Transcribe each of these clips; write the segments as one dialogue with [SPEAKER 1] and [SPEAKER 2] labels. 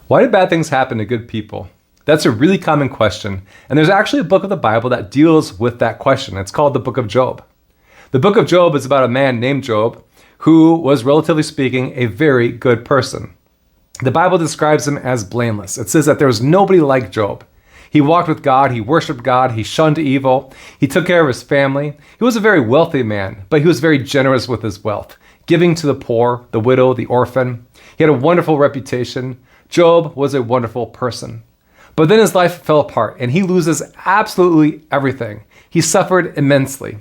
[SPEAKER 1] Why do bad things happen to good people? That's a really common question, and there's actually a book of the Bible that deals with that question. It's called the Book of Job. The Book of Job is about a man named Job who was, relatively speaking, a very good person. The Bible describes him as blameless. It says that there was nobody like Job. He walked with God, he worshiped God, he shunned evil, he took care of his family. He was a very wealthy man, but he was very generous with his wealth, giving to the poor, the widow, the orphan. He had a wonderful reputation. Job was a wonderful person. But then his life fell apart and he loses absolutely everything. He suffered immensely.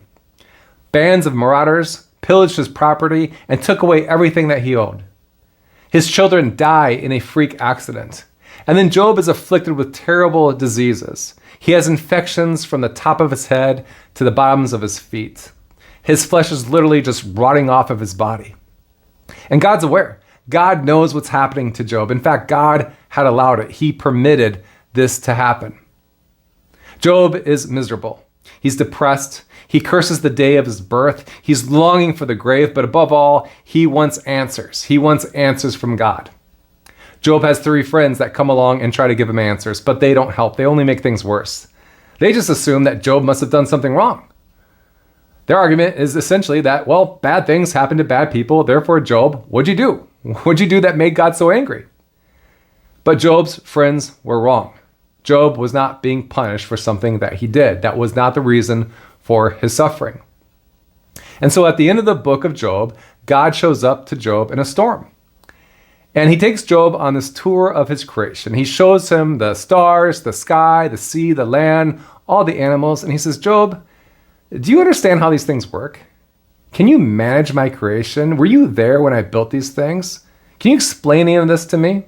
[SPEAKER 1] Bands of marauders pillaged his property and took away everything that he owned. His children die in a freak accident. And then Job is afflicted with terrible diseases. He has infections from the top of his head to the bottoms of his feet. His flesh is literally just rotting off of his body. And God's aware. God knows what's happening to Job. In fact, God had allowed it. He permitted this to happen. Job is miserable. He's depressed. He curses the day of his birth. He's longing for the grave, but above all, he wants answers. He wants answers from God. Job has 3 friends that come along and try to give him answers, but they don't help. They only make things worse. They just assume that Job must have done something wrong. Their argument is essentially that, well, bad things happen to bad people, therefore, Job, what'd you do? What'd you do that made God so angry? But Job's friends were wrong. Job was not being punished for something that he did. That was not the reason for his suffering. And so at the end of the book of Job, God shows up to Job in a storm. And he takes Job on this tour of his creation. He shows him the stars, the sky, the sea, the land, all the animals. And he says, Job, do you understand how these things work? Can you manage my creation? Were you there when I built these things? Can you explain any of this to me?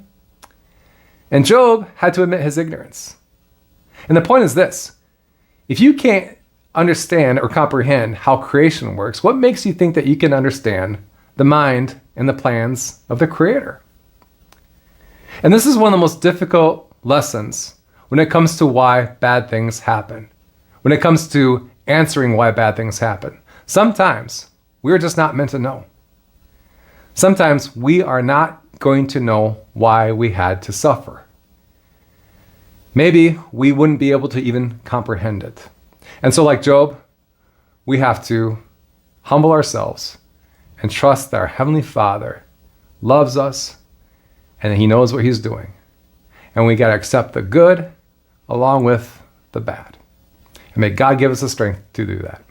[SPEAKER 1] And Job had to admit his ignorance. And the point is this: if you can't understand or comprehend how creation works, what makes you think that you can understand the mind and the plans of the Creator? And this is one of the most difficult lessons when it comes to why bad things happen, when it comes to answering why bad things happen. Sometimes we're just not meant to know. Sometimes we are not going to know why we had to suffer. Maybe we wouldn't be able to even comprehend it. And so like Job, we have to humble ourselves and trust that our Heavenly Father loves us and He knows what He's doing. And we got to accept the good along with the bad. And may God give us the strength to do that.